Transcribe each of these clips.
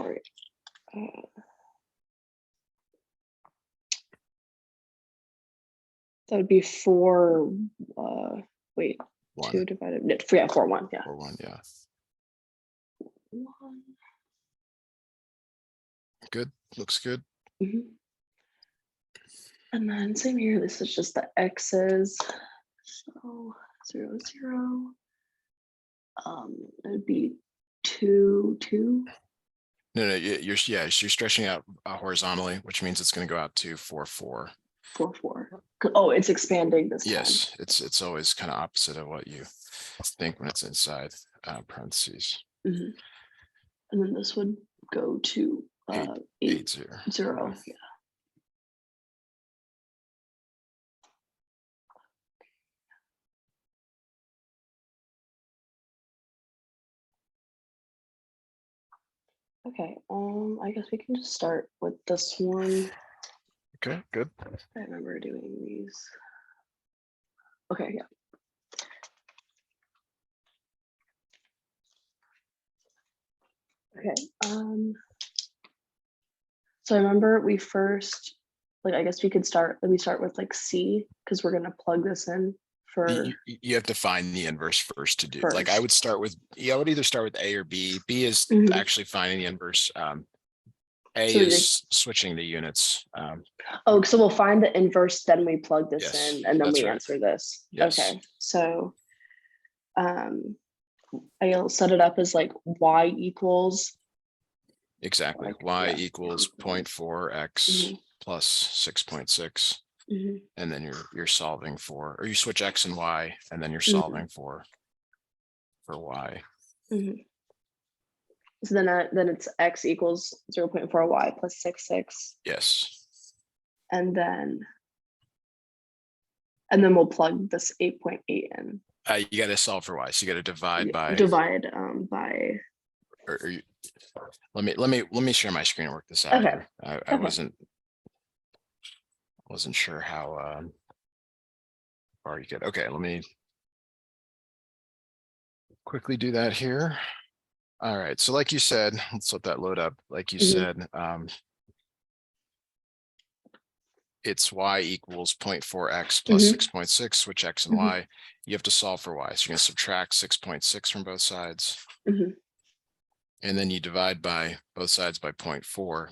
right. That would be 4, wait, 2 divided, yeah, 4, 1, yeah. 4, 1, yeah. 1. Good, looks good. And then same here, this is just the x's. So 0, 0. It would be 2, 2. No, you're stretching out horizontally, which means it's going to go out to 4, 4. 4, 4. Oh, it's expanding this time. Yes, it's always kind of opposite of what you think when it's inside parentheses. And then this would go to 8, 0. 0. Yeah. Okay, I guess we can just start with this one. Okay, good. I remember doing these. Okay, yeah. Okay, so I remember we first, like, I guess we could start, let me start with like C, because we're gonna plug this in for. You have to find the inverse first to do. First. Like I would start with, I would either start with A or B. B is actually finding the inverse. A So is switching the units. Oh, so we'll find the inverse, then we plug this Yes, in, and then we right. answer this. Yes. Okay, so I'll set it up as like y equals. Exactly. Y equals 0.4x plus 6.6. And then you're solving for, or you switch x and y, and then you're solving for y. So then it's x equals 0.4y plus 6. Yes. And then we'll plug this 8.8 in. You got to solve for y, so you got to divide by. By. Or you, let me share my screen and work this out here. I wasn't sure how far you get. Okay, let me quickly do that here. All right, so like you said, let's let that load up. Like you said, it's y equals 0.4x plus 6.6, switch x and y. You have to solve for y. So you're going to subtract 6.6 from both sides. And then you divide by both sides by 0.4.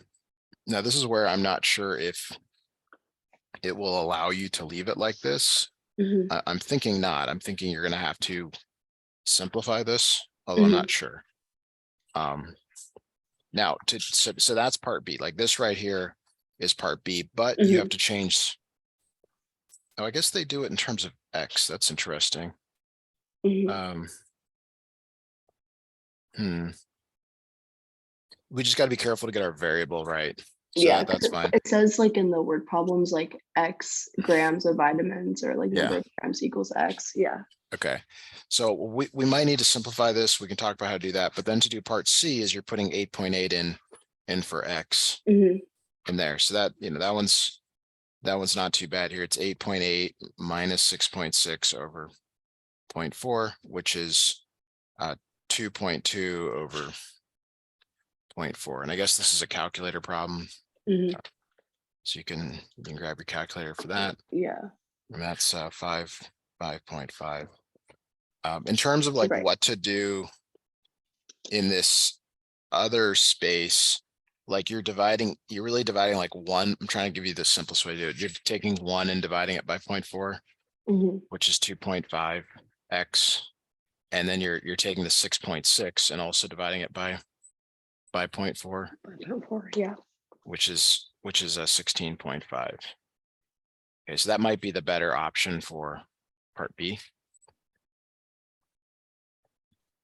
Now, this is where I'm not sure if it will allow you to leave it like this. I'm thinking not. I'm thinking you're going to have to simplify this, although I'm not sure. Now, so that's part B. Like this right here is part B, but you have to change. Oh, I guess they do it in terms of x. That's interesting. We just got to be careful to get our variable right. So yeah, that's fine. It says like in the word problems, like x grams of vitamins or like number of grams equals x. Yeah. Okay. So we might need to simplify this. We can talk about how to do that. But then to do part C is you're putting 8.8 in for x in there. So that, that one's not too bad here. It's 8.8 minus 6.6 over 0.4, which is 2.2 over 0.4. And I guess this is a calculator problem. So you can grab your calculator for that. Yeah. And that's 5.5. In terms of like what to do in this other space, like you're really dividing like 1. I'm trying to give you the simplest way to do it. You're taking 1 and dividing it by 0.4, which is 2.5x. And then you're taking the 6.6 and also dividing it by 0.4. Yeah. Which is a 16.5. Okay, so that might be the better option for part B.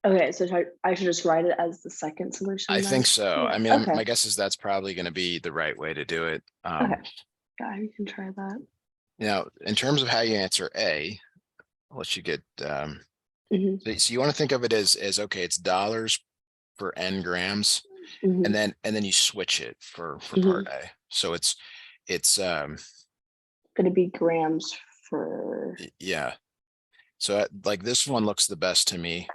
Okay, so I should just write it as the second solution. I think so. Yeah. I mean, my guess is that's probably going to be the right way to do it. Okay. Yeah, you can try that. Now, in terms of how you answer A, I'll let you get. So you want to think of it as okay, it's dollars for n grams, and then you switch it for part A. So it's going to be grams for. Yeah. So like this one looks the best to me.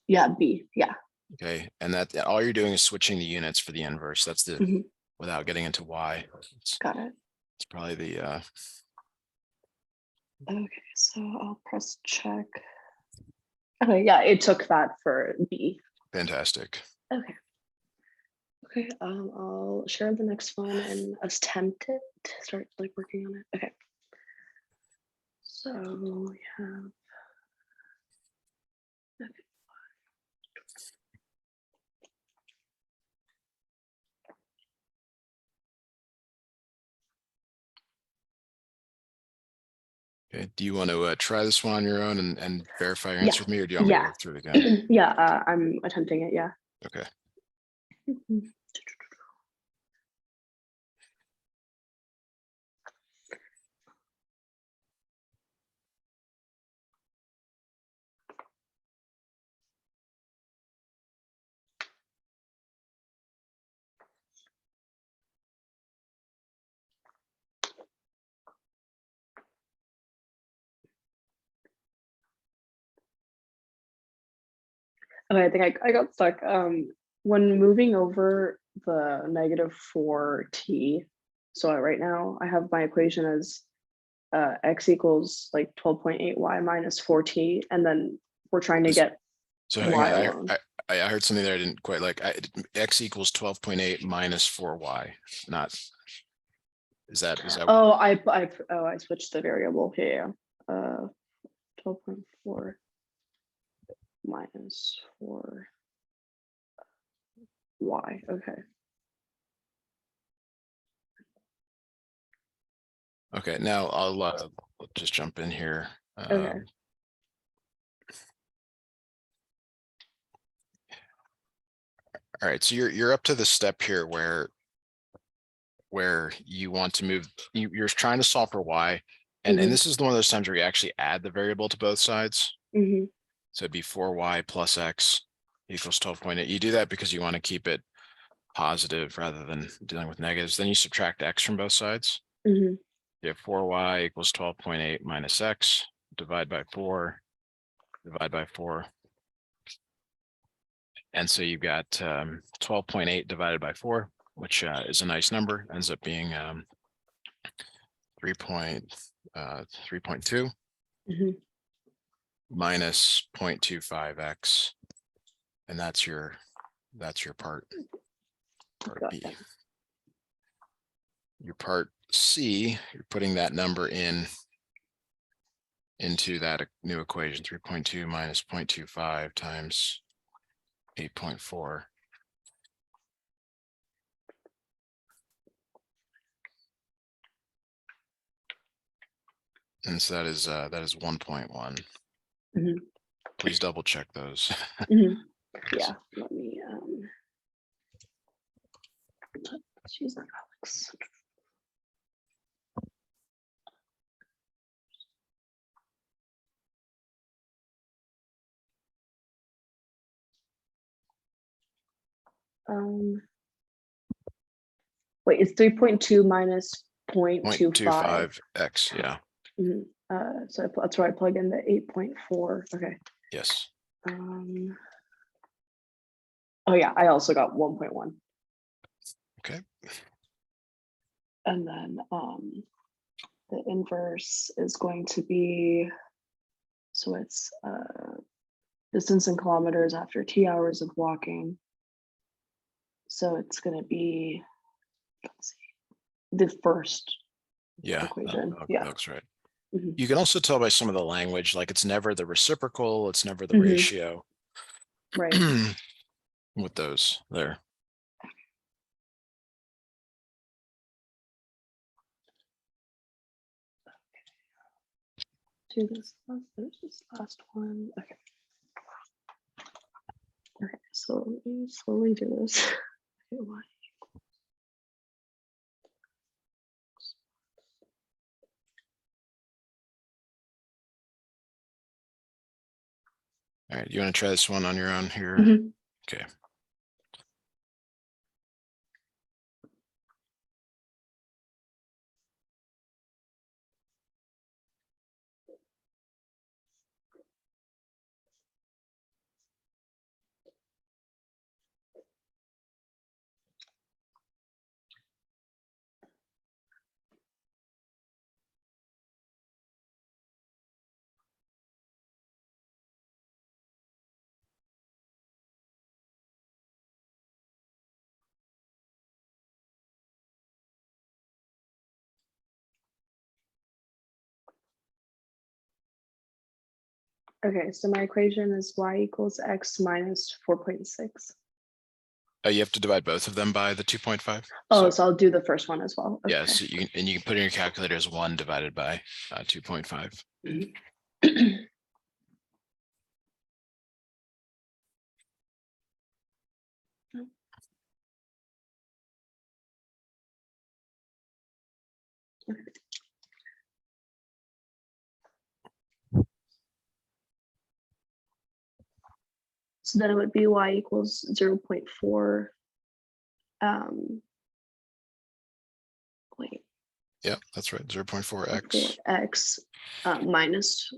Yeah, B. Yeah. Okay, and that all you're doing is switching the units for the inverse. That's the Mhm. without getting into y. Got it. It's probably the Okay, so I'll press check. Okay, yeah, it took that for B. fantastic. Okay. Okay, I'll share the next one and attempt it. Start like working on it. Okay. So we have. Okay. Okay, do you want to try this one on your own and verify your Yeah. answer with me, or do you want me to Yeah. work through it again? Yeah, I'm attempting it. Yeah. Okay. Okay, I think I got stuck. When moving over the -4t, so right now I have my equation as x equals like 12.8y minus 4t, and then we're trying to get So hang y on, alone. I heard something there I didn't quite like. X equals 12.8 minus 4y. Not is that Oh, I switched the variable here. 12.4 minus 4y. Okay. okay? Now I'll just jump in here. Okay. All right, so you're up to the step here where you want to move. You're trying to solve for y, and Mhm. this is one of those times where you actually add the variable to both sides. Mhm. So it'd be 4y plus x equals 12.8. You do that because you want to keep it positive rather than dealing with negatives. Then you subtract x from both sides. Mhm. You have 4y equals 12.8 minus x, divide by 4, divide by 4. And so you've got 12.8 divided by 4, which is a nice number, ends up being 3.2 Mhm. minus 0.25x. And that's your part Got B. it. Your part C, you're putting that number into that new equation, 3.2 minus 0.25 times 8.4. And so that is 1.1. Mhm. Please double check those. Mhm. Yeah. Let me let's use Alex. Um, wait, it's 3.2 minus 0.25. 0.25x, yeah. Mhm. So that's where I plug in the 8.4. Okay. Yes. Oh yeah, I also got 1.1. Okay. And then the inverse is going to be, so it's distance in kilometers after t hours of walking. So it's going to be, let's see, the first Yeah, equation. that Yeah. looks right. Hmm. You can also tell by some of the language, like it's never the reciprocal, it's never the Hmm. ratio Right. with those there. Do this last, there's this last one. Okay. Okay, so let me slowly do this. Okay, why? All right, you want to try this one on your own here? Mhm. Okay. Okay, so my equation is y equals x minus 4.6. You have to divide both of them by the 2.5. Oh, so I'll do the first one as well. Okay. Yeah, so you can put in your calculator as 1 divided by 2.5. So then it would be y equals 0.4. Wait, Yep, that's right. 0.4x. x minus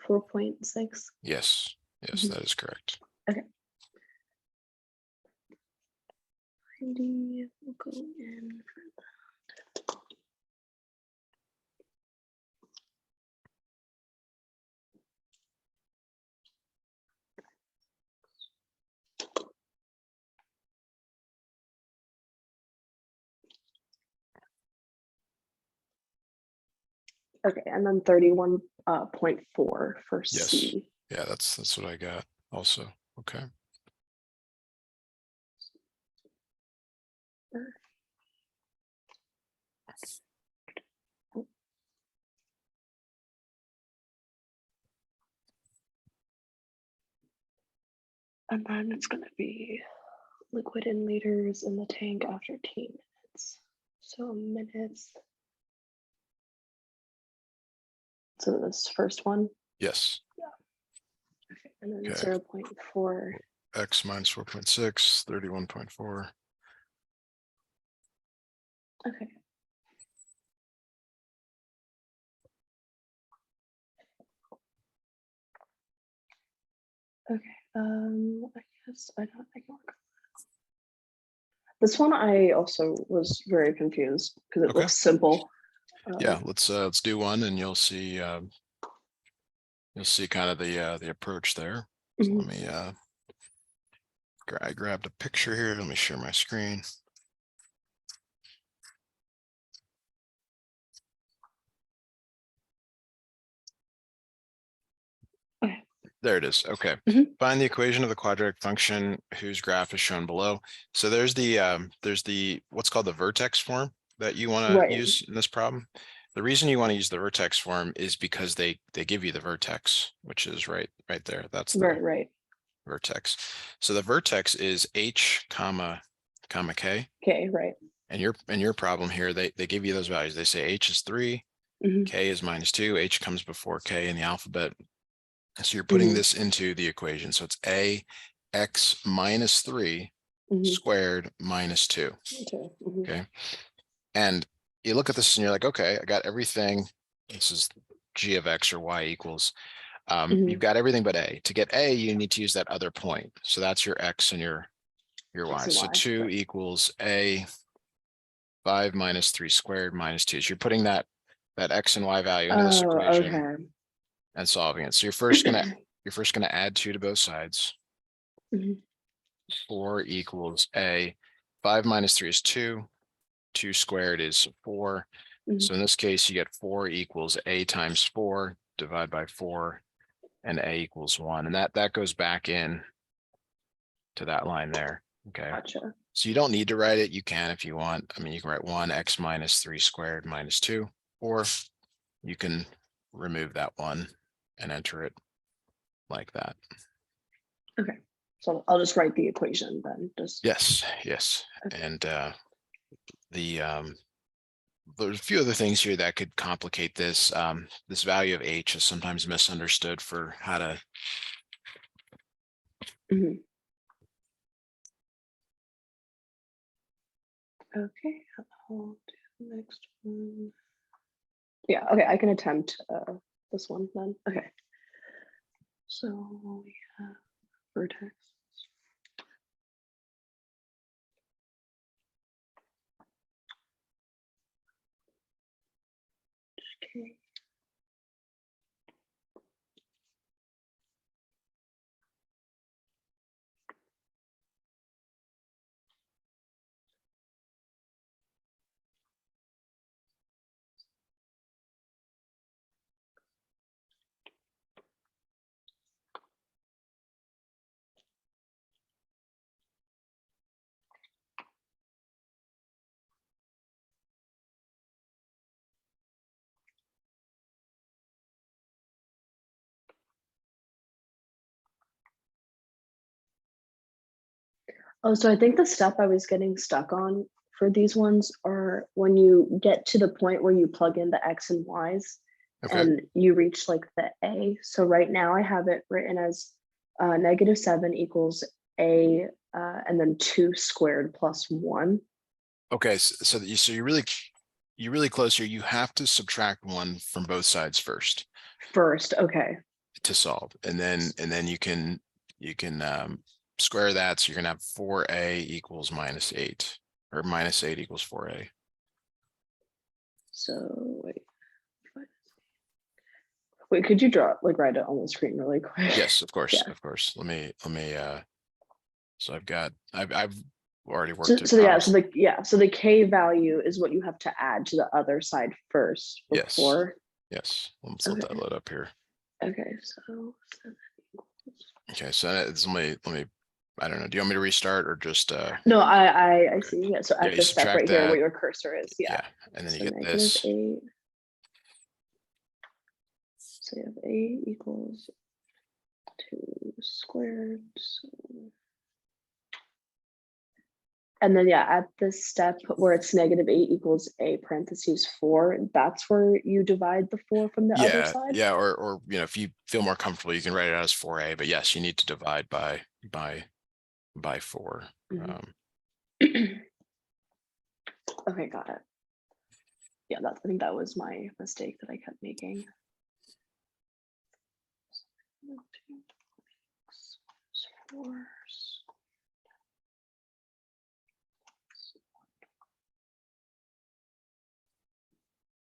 4.6. Yes, yes, that is correct. Okay. 90 will go in for that. Okay, and then 31.4 for Yes. C. Yeah, that's what I got also. Okay. And then it's going to be liquid in liters in the tank after 10 minutes. So minutes. So this first one. Yes. Okay, and then Okay. 0.4. X minus 4.6, 31.4. Okay. Okay. I guess I can work. This one I also was very confused because it Okay. looks simple. Yeah, let's do one and you'll see kind of the approach there. So let me I grabbed a picture here. Let me share my screen. Okay. There it is. Okay. Find the equation of the quadratic function whose graph is shown below. So there's the what's called the vertex form that you want to use in this problem. The reason you want to use the vertex form is because they give you the vertex, which is right there. That's the vertex. So the vertex is h comma k. Okay, right. And your problem here, they give you those values. They say h is 3, k is -2, h comes before k in the alphabet. So you're putting this into the equation. So it's a x minus 3 squared minus 2. Okay. And you look at this and you're like, okay, I got everything. This is g of x or y equals. You've got everything but a. To get a, you need to use that other point. So that's your x and your y. So 2 equals a 5 minus 3 squared minus 2. So you're putting that x and y value into this equation and solving it. So you're first gonna add 2 to both sides. 4 equals a. 5 minus 3 is 2. 2 squared is 4. So in this case, you get 4 equals a times 4, divide by 4, and a equals 1. And that goes back in to that line there. Okay. Gotcha. So you don't need to write it. You can if you want. I mean, you can write 1 x minus 3 squared minus 2, or you can remove that 1 and enter it like that. Okay. So I'll just write the equation then. Yes. Okay. And there's a few other things here that could complicate this. This value of h is sometimes misunderstood for how to. Okay, I'll do the next one. Yeah, okay, I can attempt this one then. Okay. So we have vertex. Okay. Oh, so I think the step I was getting stuck on for these ones are when you get to the point where you plug in the X and Y's Okay, and you reach like the A. So right now I have it written as -7 equals A and then 2 squared plus 1. okay, so you're really close here. You have to subtract 1 from both sides first First, okay. to solve, and then you can square that, so you're gonna have 4a equals -8, or -8 equals 4a. So wait, could you draw like write it on the screen really quick? Yes, of course, Yeah. of course. Let me so I've already So, worked it so yeah, out. so the K value is what you have to add to the other side first Yes, before. yes. Let's let Okay. that load up here. Okay, so 7 equals. Okay, so it's let me I don't know. Do you want me to restart or just No, I see. Yeah. So yeah, at you this step subtract right here where that. your cursor is, yeah. Yeah, and then you So get this. -8. So you have A equals 2 squared. And then yeah, at this step where it's -8 equals A parentheses 4, that's where you divide the 4 from the other Yeah, side. yeah, or if you feel more comfortable, you can write it out as 4a, but yes, you need to divide by 4. Mhm. Okay, got it. Yeah, I think that was my mistake that I kept making.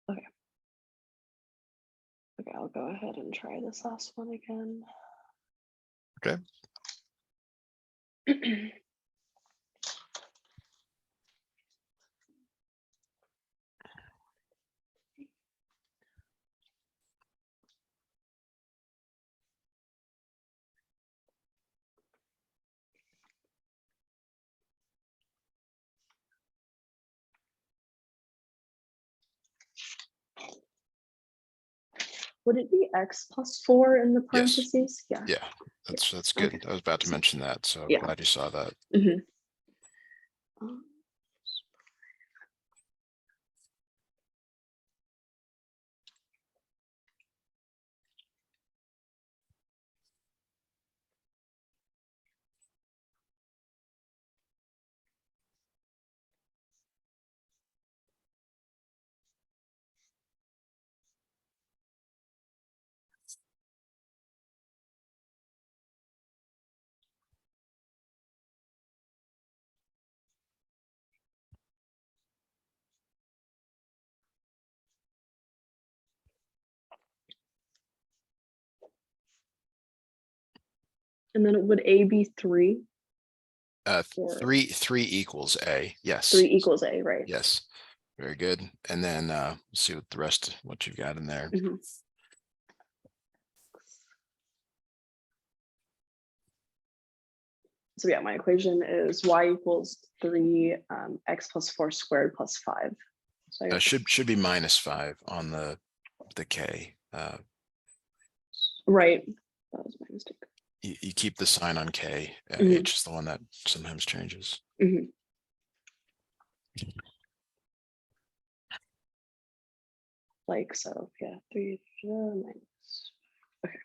Okay. Okay, I'll go ahead and try this last one again. Okay. Would it be X plus 4 in the Yes. parentheses? Yeah. Yeah, Yeah. that's Okay. good. I was about to mention that, so Yeah. glad you saw that. Mhm. And then would A be 3 or 3 equals a. Yes. 3 equals A, right? Yes. Very good. And then let's see what the rest, what you've got in there. Mhm. So yeah, my equation is Y equals 3 X plus 4 squared plus 5. So I got Should be -5 on the K. right. That was my mistake. You keep the sign on K. Mhm. H is the one that sometimes changes. Mhm. Like so, yeah, 3 minus. Okay.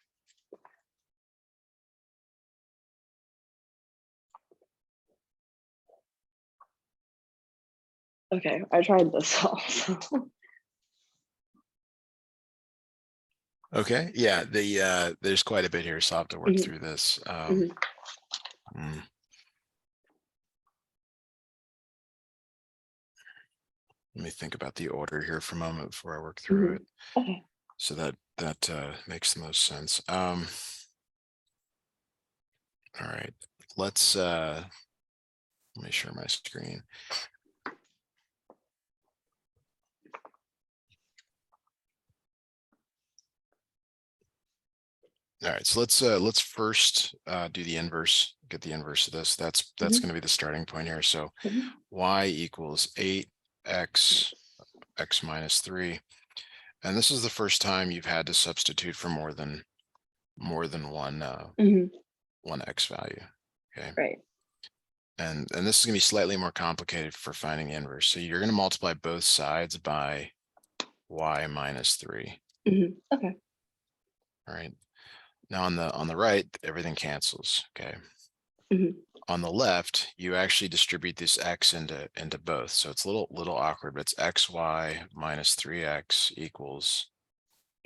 Okay, I tried this also. Okay, yeah, there's quite a bit here, so I'll have to work Mhm. through this. Mhm. Mm. Let me think about the order here for a moment before I work through Mhm. it. Okay. So that makes the most sense. All right, let's let me share my screen. All right, so let's first do the inverse, get the inverse of this. That's Mhm. going to be the starting point here. So Mhm. y equals 8x minus 3. And this is the first time you've had to substitute for more than one Mhm. one x value. Okay. Right. and this is gonna be slightly more complicated for finding the inverse. So you're gonna multiply both sides by y minus 3. Okay. All right. Now on the right, everything cancels. Okay. On the left, you actually distribute this x into both. So it's a little awkward, but it's xy minus 3x equals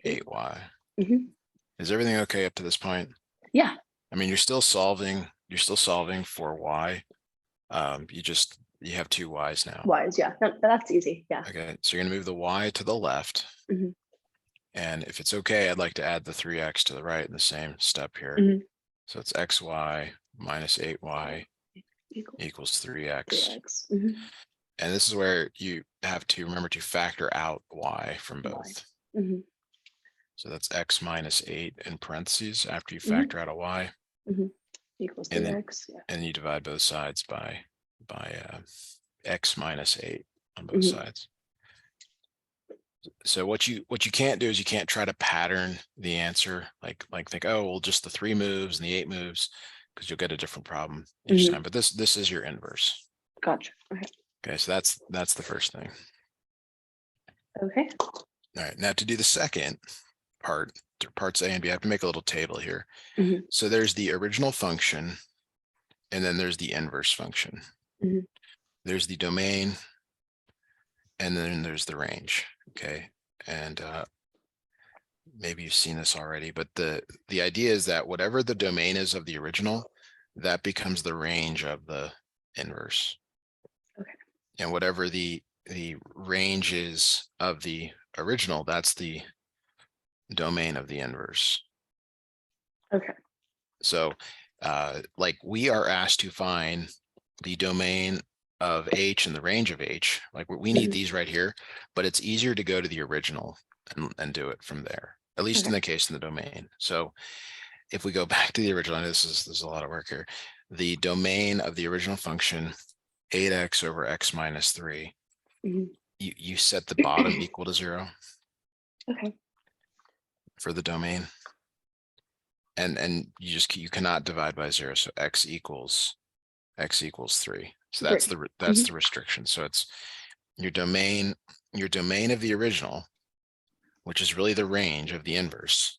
8y. Is everything okay up to this point? Yeah. I mean, you're still solving for y. You have two y's now. Y's, yeah. That's easy. Yeah. Okay, so you're gonna move the y to the left. And if it's okay, I'd like to add the 3x to the right in the same step here. So it's xy minus 8y equals 3x. And this is where you have to remember to factor out y from both. So that's x minus 8 in parentheses after you factor out a y. Equals And then 3x. Yeah. and you divide both sides by x minus 8 on both sides. So what you can't do is you can't try to pattern the answer, like think, oh, well, just the 3 moves and the 8 moves, because you'll get a different problem each time. But this is your inverse. Gotcha. Okay. Okay, so that's the first thing. Okay. All right, now to do the second part, parts A and B, I have to make a little table here. So there's the original function, and then there's the inverse function. There's the domain, and then there's the range. Okay, and maybe you've seen this already, but the idea is that whatever the domain is of the original, that becomes the range of the inverse. Okay. And whatever the range is of the original, that's the domain of the inverse. Okay. So like we are asked to find the domain of H and the range of H, like we need these right here, but it's easier to go to the original and do it from there, at least in the case in the domain. So if we go back to the original, and this is a lot of work here, the domain of the original function, 8x over x minus 3, you set the bottom equal to 0. Okay. For the domain. And you cannot divide by 0. So x equals 3. So that's the restriction. So it's your domain of the original, which is really the range of the inverse.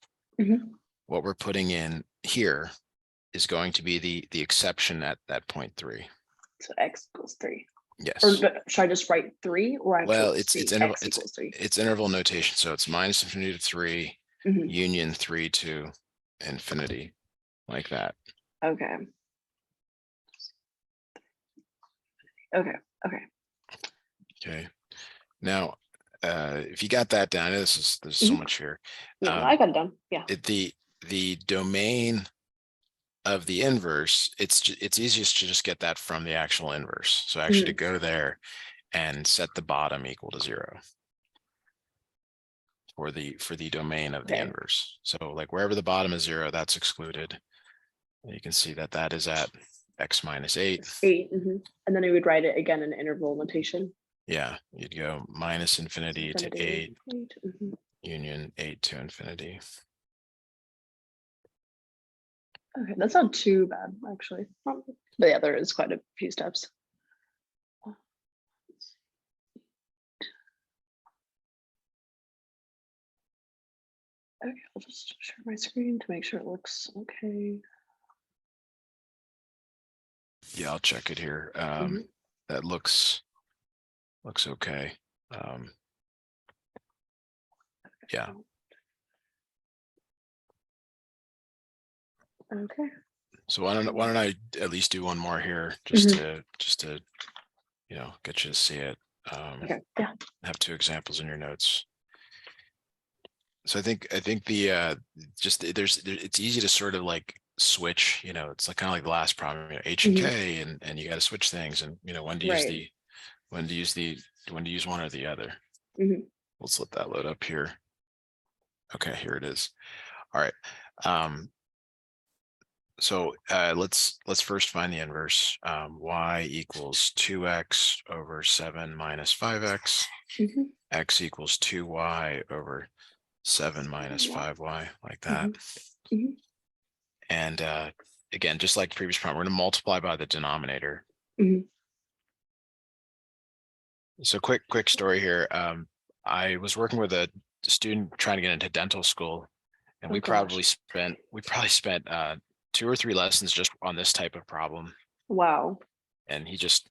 What we're putting in here is going to be the exception at that point 3. So x equals 3. Yes. Or should I just write 3? Or well, it's interval, it's it's interval notation. So it's minus infinity to 3, union 3 to infinity, like that. Okay. Okay. Okay. Now, if you got that down, there's so much here. No, I got it done. Yeah. The domain of the inverse, it's easiest to just get that from the actual inverse. So actually to go there and set the bottom equal to 0 for the domain of the inverse. So like wherever the bottom is 0, that's excluded. You can see that is at x minus 8. 8. And then we would write it again in interval notation. Yeah, you'd go minus infinity to 8, union 8 to infinity. Okay, that's not too bad, actually. But yeah, there is quite a few steps. Okay, I'll just share my screen to make sure it looks okay. Yeah, I'll check it here. That looks okay. Yeah. Okay. So why don't I at least do one more here, just to get you to see it. Okay. Yeah. Have 2 examples in your notes. So I think the it's easy to sort of like switch, it's like kind of like the last problem, H and K, and you got to switch things, and when to use one or the other. Let's let that load up here. Okay, here it is. All right. So let's first find the inverse. Y equals 2x over 7 minus 5x. X equals 2y over 7 minus 5y, like that. And again, just like the previous problem, we're going to multiply by the denominator. Mhm. So quick story here. I was working with a student trying to get into dental school, and Oh we probably gosh. spent 2 or 3 lessons just on this type of problem. Wow. And he just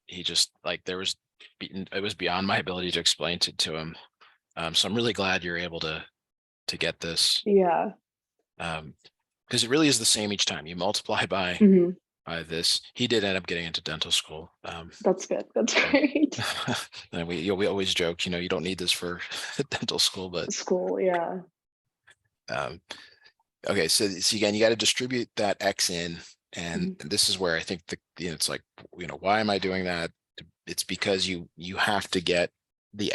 like it was beyond my ability to explain to him. So I'm really glad you're able to get this. Yeah. Because it really is the same each time. You multiply Mhm. by this. He did end up getting into dental school. That's good. That's So great. and we always joke, you don't need this for dental school, but School. Yeah. um, okay. So again, you got to distribute that X in, and Mhm. this is where I think it's like, why am I doing that? It's because you have to get the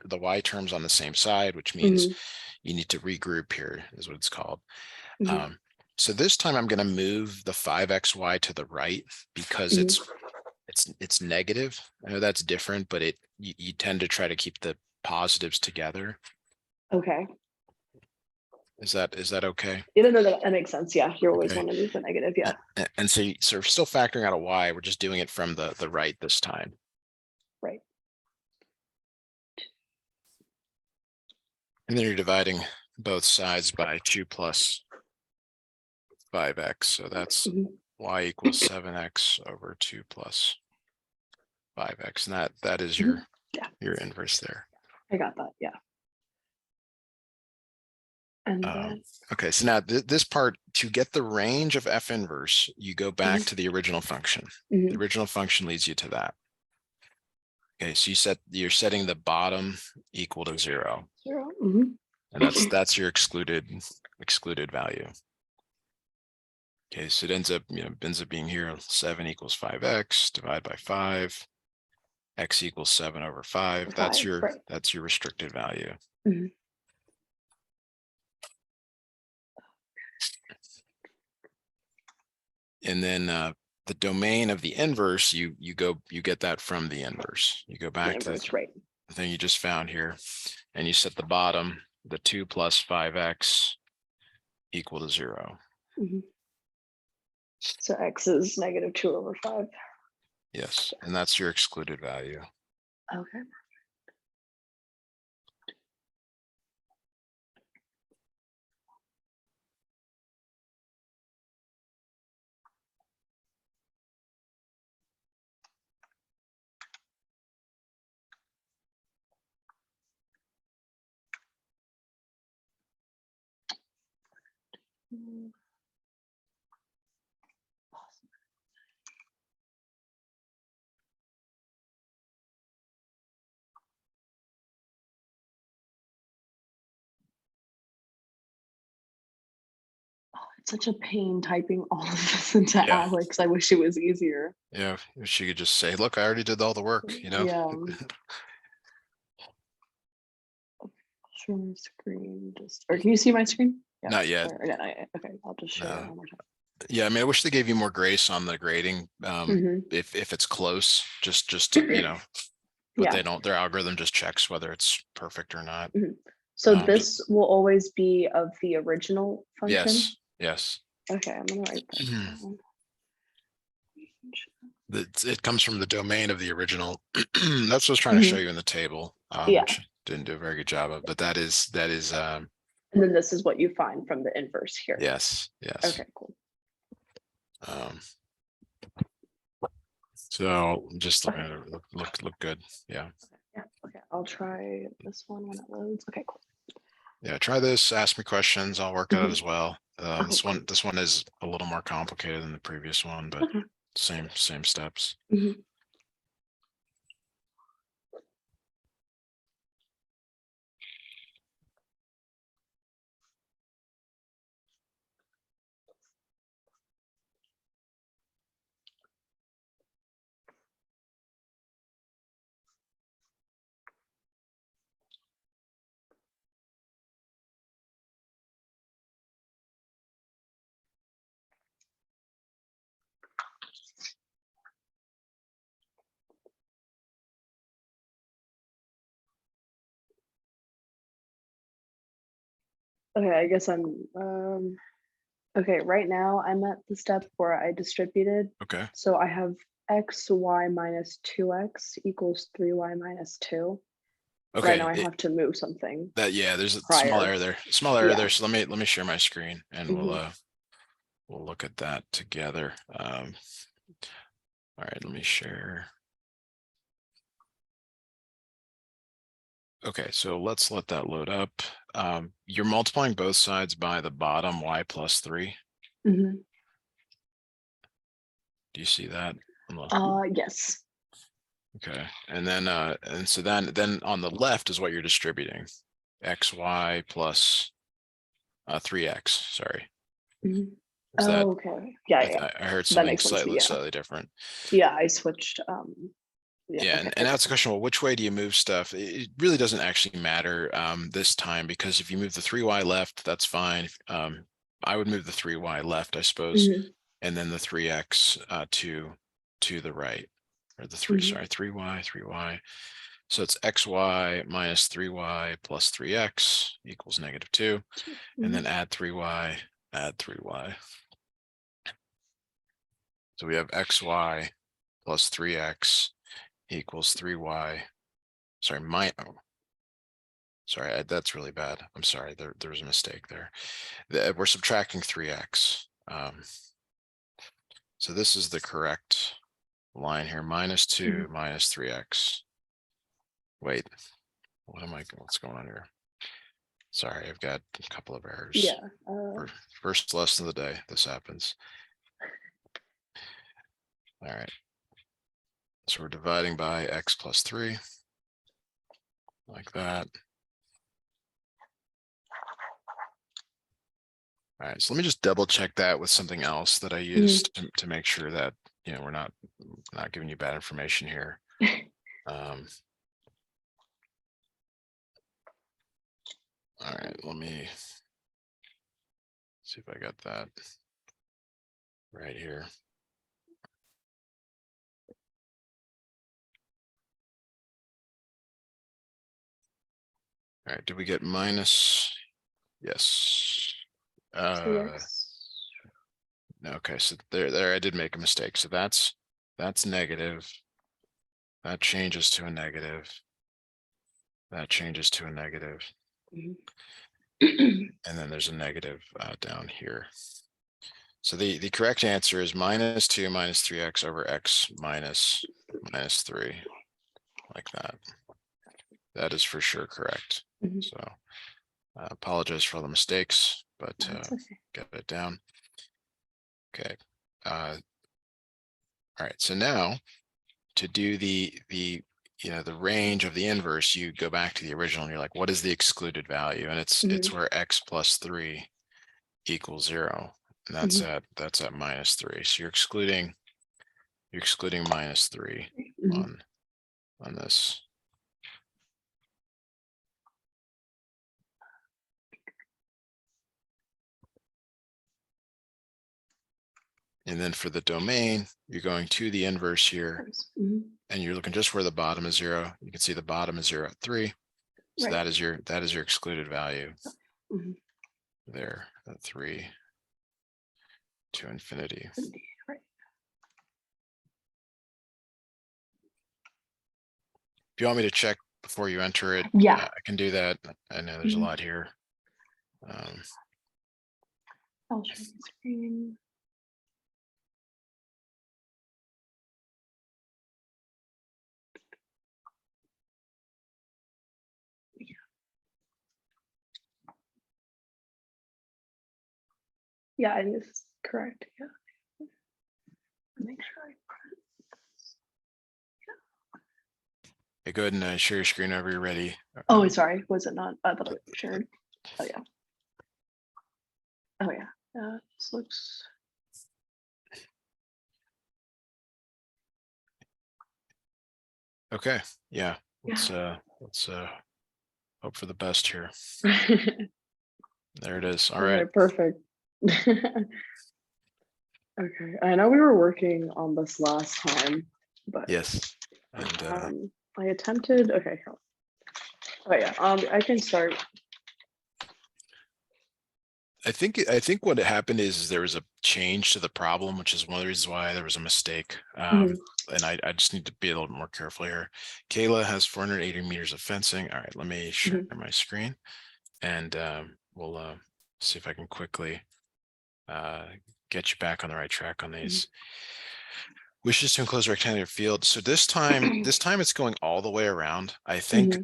the Y terms on the same side, which means Mhm. you need to regroup here, is what it's called. Mhm. Um, so this time I'm going to move the 5xy to the right because Mhm. it's negative. I know that's different, but you tend to try to keep the positives together. Okay. Is that okay? Yeah, no, that makes sense. Yeah, you always Okay. want to move the negative. Yeah. And so we're still factoring out a y. We're just doing it from the right this time. Right. And then you're dividing both sides by 2 plus 5x. So that's Mhm. y equals 7x over 2 plus 5x. And that is Mhm. your inverse there. I got that. Yeah. And Um, then. okay, so now this part, to get the range of f inverse, you go back Mhm. to the original function. The Mhm. original function leads you to that. Okay, so you're setting the bottom equal to 0. 0. Mhm. And that's your excluded value. Okay, so it ends up being here 7 equals 5x, divide by 5, x equals 7 over 5. 5. Right. That's your restricted value. Mhm. And then the domain of the inverse, you get that from the inverse. You go The back to inverse. Right. the thing you just found here, and you set the bottom, the 2 plus 5x equal to 0. Mhm. So x is negative 2 over 5. Yes, and that's your excluded value. Okay. Mm. It's such a pain typing all of this into Yeah. Alex. I wish it was easier. Yeah, she could just say, look, I already did all the work, Yeah. Share my screen. Or can you see my screen? Yeah. Not yet. Or again, okay. I'll just share it No. one more time. Yeah, I mean, I wish they gave you more grace on the grading. Mhm. If it's close, just to, but Yeah. they don't, their algorithm just checks whether it's perfect or not. Mhm. So Um, this will always be of the original function? yes. Okay, I'm gonna write this Mhm. down. It comes from the domain of the original. That's what I was trying to show Mhm. you in the table, Yeah, which didn't do a very good job of, but that is, and then this is what you find from the inverse here. yes. Okay, cool. Um, so just Okay. look good. Yeah. Yeah, okay, I'll try this one when it loads. Okay, cool. Yeah, try this, ask me questions, I'll work it out Mhm. as well. Okay, cool. This one is a little more complicated than the previous one, but Okay. same steps. Mhm. Okay, I guess okay, right now I'm at the step where I distributed. Okay. So I have xy minus 2x equals 3y minus 2. But I Okay, know I have to move something. yeah, there's a small prior. error there, small error Yeah. there. So let me share my screen and Mhm. we'll look at that together. All right, let me share. Okay, so let's let that load up. You're multiplying both sides by the bottom y plus 3. Mhm. Do you see that on the Yes. Okay, and then and so then on the left is what you're distributing, xy plus 3x. Sorry, Mhm. is that Oh, okay. Yeah, yeah. I heard That something makes sense. Yeah. slightly different. Yeah, I switched. Yeah, Yeah, okay. and that's a question. Well, which way do you move stuff? It really doesn't actually matter this time, because if you move the 3y left, that's fine. I would move the 3y left, I suppose, Mhm. and then the 3x to the right, or the Mhm. sorry, 3y. So it's xy minus 3y plus 3x equals -2, and then Mhm. add 3y, add 3y. So we have xy plus 3x equals 3y. Sorry, sorry, that's really bad. I'm sorry, there's a mistake there. We're subtracting 3x. So this is the correct line here, -2 minus 3x. Wait, what's going on here? Sorry, I've got a couple of errors. Yeah. First lesson of the day, this happens. All right. So we're dividing by x plus 3, like that. All right, so let me just double check that with something else that I used to make sure that, you know, we're not giving you bad information here. All right, let me see if I got that right here. All right, did we get minus? Yes. 3x. Okay, so there I did make a mistake. So that's negative. That changes to a negative. That changes to a negative. And then there's a negative down here. So the correct answer is -2 minus 3x over x minus 3, like that. That is for sure correct. So I apologize for all the mistakes, but Okay. get it down. Okay. All right. So now to do the the range of the inverse, you go back to the original and you're like, what is the excluded value? And it's where x plus 3 equals 0. And that's at -3. So you're excluding -3 on this. And then for the domain, you're going to the inverse here, and you're looking just where the bottom is 0. You can see the bottom is 0 at 3. So Right. that is your excluded value there at 3 to infinity. Right. If you want me to check before you enter it, Yeah. I can do that. I know there's a lot here. I'll share the screen. Yeah, I think this is correct. Yeah. Make sure I print this. Okay, go ahead and share your screen whenever you're ready. Oh, sorry. Was it not? I thought it was shared. Oh, yeah. Oh, yeah. This looks. Okay. Yeah. Let's hope for the best here. There it is. All right. Perfect. Okay. I know we were working on this last time, but Yes. And I attempted. Okay. Oh yeah. I can start. I think what happened is there was a change to the problem, which is one of the reasons why there was a mistake. and I just need to be a little more careful here. Kayla has 480 meters of fencing. All right, let me share my screen, and we'll see if I can quickly get you back on the right track on these. Wishes to enclose a rectangular field. So this time it's going all the way around. I think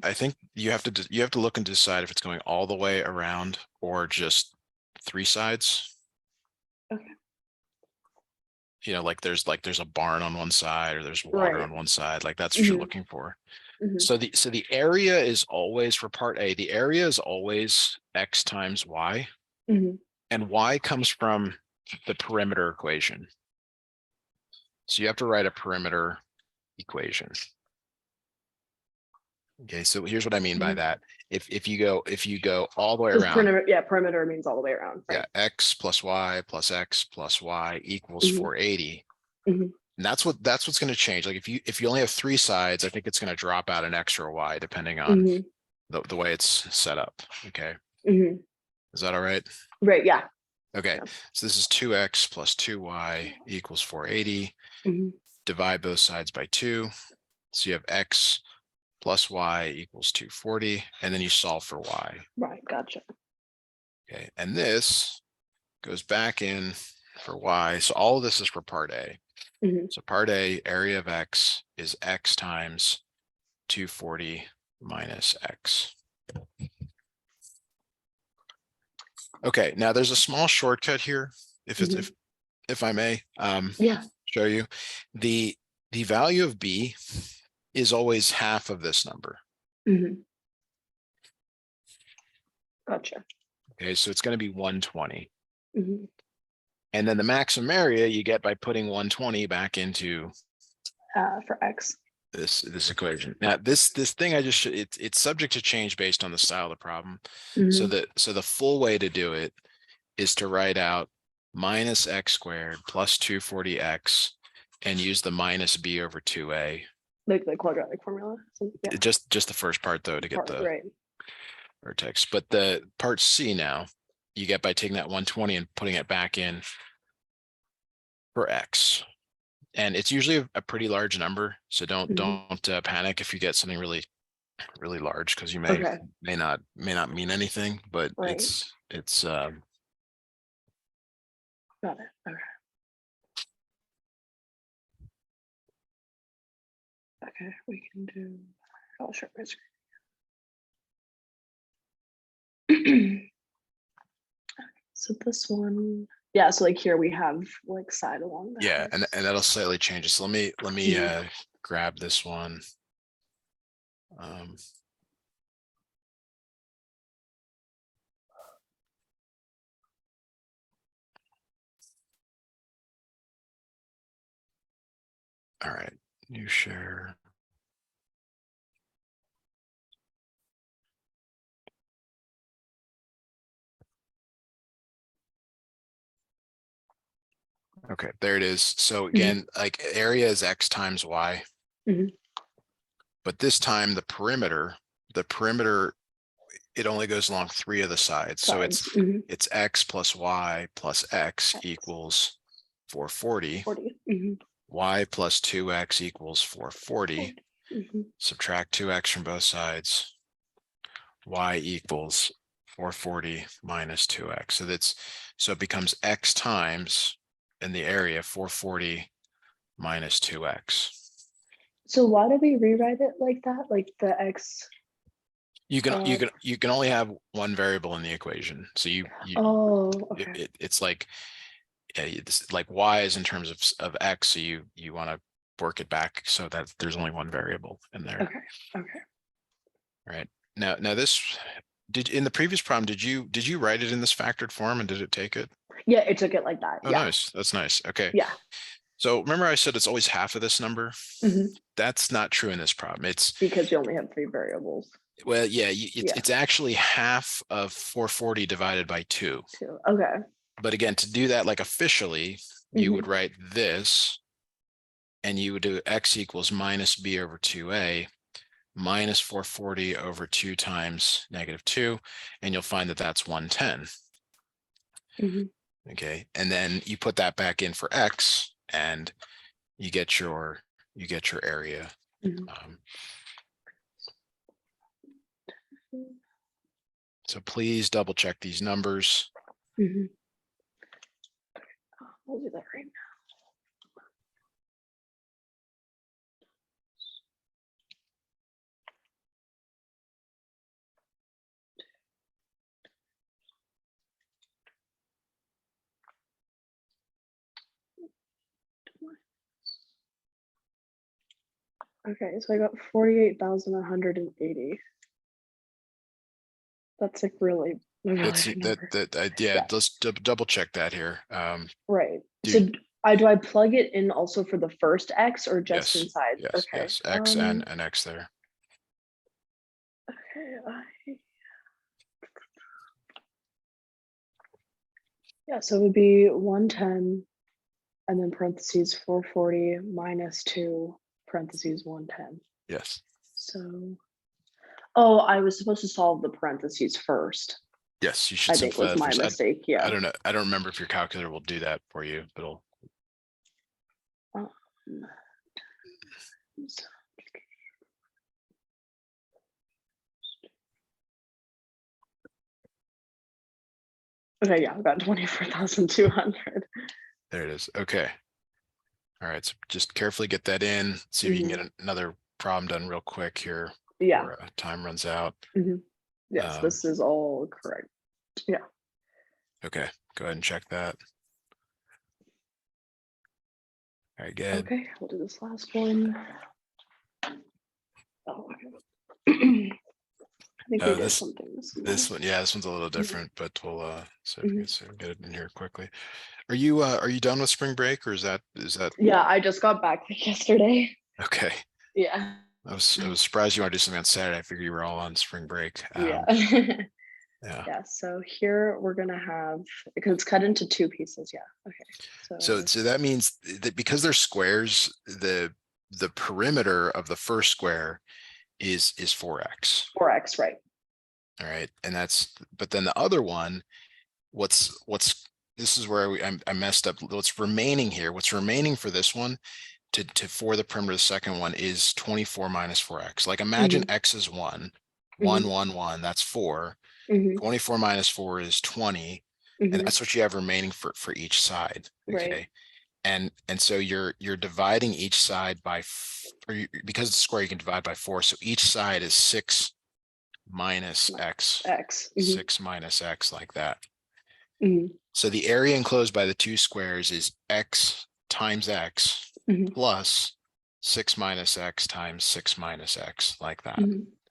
you have to look and decide if it's going all the way around or just 3 sides. Okay. You know, like there's a barn on one side or there's water on one side. Like that's what you're looking for. So the area is always, for part A, the area is always x times y, and y comes from the perimeter equation. So you have to write a perimeter equation. Okay, so here's what I mean by that. If you go all the way around, perimeter means all the way around. Right? Yeah, x plus y plus x plus y equals 480. And that's what's going to change. Like if you only have 3 sides, I think it's going to drop out an x or a y depending on the way it's set up. Okay. Is that all right? Right. Yeah. Okay. So this is 2x plus 2y equals 480. Divide both sides by 2. So you have x plus y equals 240, and then you solve for y. Right, gotcha. Okay, and this goes back in for y. So all of this is for part A. So part A, area of x is x times 240 minus x. Okay, now there's a small shortcut here, if I may show you. The value of b is always half of this number. Gotcha. Okay, so it's going to be 120. And then the maximum area you get by putting 120 back into for x. This equation. Now this thing I just it's subject to change based on the style of the problem. So the full way to do it is to write out minus x squared plus 240x and use the minus b over 2a. Like the quadratic formula. So, yeah. Just the first part though to get the vertex. But the part C now you get by taking that 120 and putting it back in for x. And it's usually a pretty large number, so don't panic if you get something really large, because you may not mean anything, but it's got it. Okay, we can do. I'll share my screen. So this one. Yeah, so like here we have like side along that. Yeah, and that'll slightly change it. So let me grab this one. All right, new share. Okay, there it is. So again, like area is x times y, but this time the perimeter, it only goes along 3 of the sides. So it's x plus y plus x equals 440. Y plus 2x equals 440. Subtract 2x from both sides. Y equals 440 minus 2x. So it becomes x times in the area 440 minus 2x. So why do we rewrite it like that? Like the x. You can only have one variable in the equation. So it's like it's like y is in terms of x. So you want to work it back so that there's only one variable in there. Okay. All right. Now this in the previous problem, did you write it in this factored form and did it take it? Yeah, it took it like that. Oh, nice. That's nice. Okay. Yeah. So remember I said it's always half of this number? That's not true in this problem. It's because you only have 3 variables. Well, yeah, it's actually half of 440 divided by 2. Okay. But again, to do that like officially, you would write this, and you would do x equals minus b over 2a minus 440 over 2 times -2, and you'll find that that's 110. Okay, and then you put that back in for x, and you get your you get your area. Mhm. So please double check these numbers. Mhm. I'll do that right now. Okay, so I got 48,180. That's like really, a really That's big that number. yeah, Yeah. let's double check that here. Right. So Dude, do I plug it in also for the first X or just yes, inside? yes, Okay. yes, X and an X there. Okay. Yeah, so it would be 110 and then parentheses 440 minus 2 parentheses 110. Yes. So, oh, I was supposed to solve the parentheses first. Yes, you should I think simplify was that my first. mistake. I Yeah. don't know. I don't remember if your calculator will do that for you, but it'll. Um, okay, yeah, I've got 24,200. There it is. Okay. All right. So just carefully get that in. See if you can get another problem done real quick here. Yeah. Before, time runs out. Yes, this is all correct. Yeah. Okay. Go ahead and check that. All right. Good. Okay, we'll do this last one. Oh, okay. I think we did This something this one, yeah, this one's a little different, but we'll so if we Mhm. can get it in here quickly. Are you done with spring break, or is that Yeah, I just got back like yesterday. okay? Yeah. I was surprised you want to do something on Saturday. I figured you were all on spring break. Yeah. Yeah. Yeah, so here we're gonna have, because it's cut into 2 pieces. Yeah. Okay. So that means that because they're squares, the perimeter of the first square is 4x. 4x, right? All right, and but then the other one, this is where I messed up. What's remaining here? What's remaining for this one for the perimeter of the second one is 24 minus 4x. Like imagine x is 1, 1, 1, 1. That's 4. 24 minus 4 is 20, and that's what you have remaining for each side. Okay. Right. And so you're dividing each side by because it's a square, you can divide by 4. So each side is 6 minus x. 6 minus x, like that. So the area enclosed by the 2 squares is x times x plus 6 minus x times 6 minus x, like that.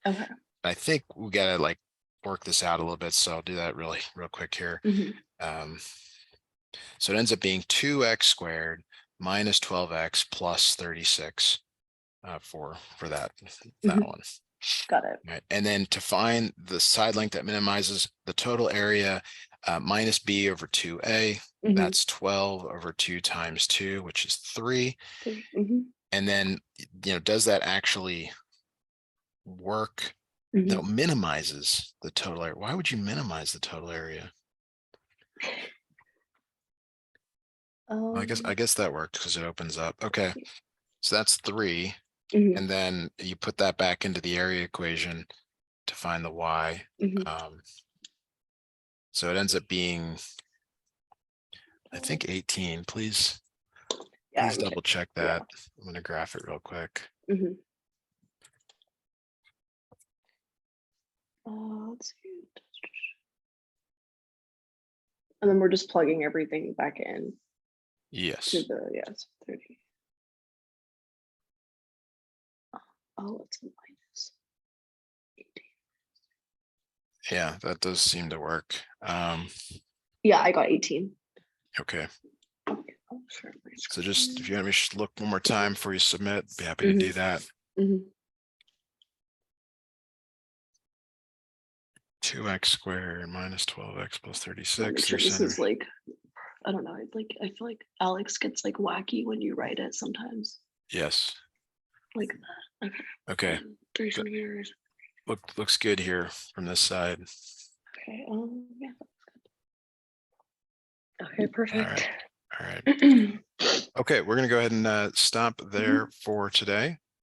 Okay. I think we gotta like work this out a little bit, so I'll do that real quick here. So it ends up being 2x squared minus 12x plus 36 for that one. Got it. Right. And then to find the side length that minimizes the total area, minus b over 2a, that's 12 over 2 times 2, which is 3. And then, does that actually work? No, minimizes the total area. Why would you minimize the total area? Well, I guess that worked because it opens up. Okay, so that's 3. And then you put that back into the area equation to find the y. So it ends up being, I think, 18. Please double check that. I'm going to graph it real quick. Let's see. And then we're just plugging everything back in. Yes. To the, yes, 30. Oh, it's a minus 18. Yeah, that does seem to work. Yeah, I got 18. Okay. Oh, sure. So just if you want me to look one more time before you submit, be happy to do that. 2x squared minus 12x plus 36. Sure, this is like, I don't know. Like, I feel like Alex gets like wacky when you write it sometimes. Yes. Like that. Okay. 3 centimeters. Looks good here from this side. Okay. Yeah, that's good. Okay, perfect. All right. Okay, we're gonna go ahead and stop there for today.